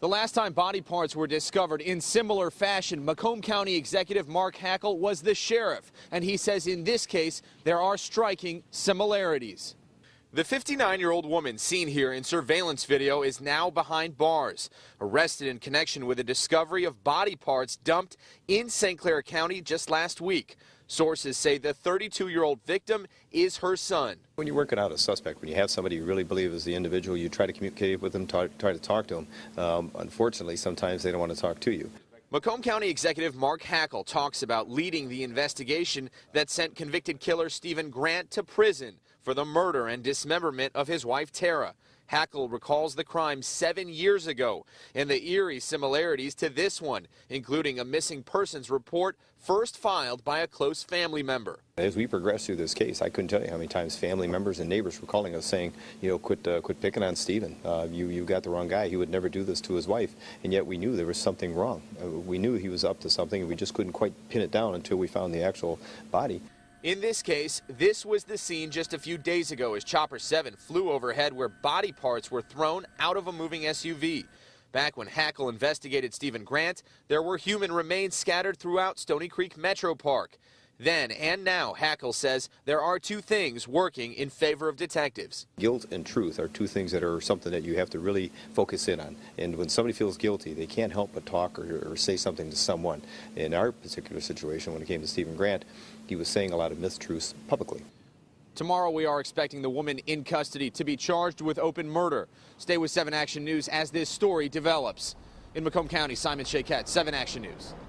The last time body parts were discovered in similar fashion, Macomb County Executive Mark Hackle was the sheriff, and he says in this case there are striking similarities. The 59-year-old woman seen here in surveillance video is now behind bars, arrested in connection with the discovery of body parts dumped in St. Clair County just last week. Sources say the 32-year-old victim is her son. When you're working out a suspect, when you have somebody you really believe is the individual, you try to communicate with them, try to talk to them. Unfortunately, sometimes they don't want to talk to you. Macomb County Executive Mark Hackle talks about leading the investigation that sent convicted killer Stephen Grant to prison for the murder and dismemberment of his wife Tara. Hackle recalls the crime 7 years ago and the eerie similarities to this one, including a missing persons report first filed by a close family member. As we progress through this case, I couldn't tell you how many times family members and neighbors were calling us saying, you know, quit picking on Stephen. You got the wrong guy. He would never do this to his wife. And yet we knew there was something wrong. We knew he was up to something, and we just couldn't quite pin it down until we found the actual body. In this case, this was the scene just a few days ago as Chopper 7 flew overhead where body parts were thrown out of a moving SUV. Back when Hackle investigated Stephen Grant, there were human remains scattered throughout Stony Creek Metro Park. Then and now, Hackle says there are two things working in favor of detectives. Guilt and truth are two things that are something that you have to really focus in on. And when somebody feels guilty, they can't help but talk or say something to someone. In our particular situation, when it came to Stephen Grant, he was saying a lot of mistruths publicly. Tomorrow we are expecting the woman in custody to be charged with open murder. Stay with 7 Action News as this story develops. In Macomb County, Simon Shayquette, 7 Action News.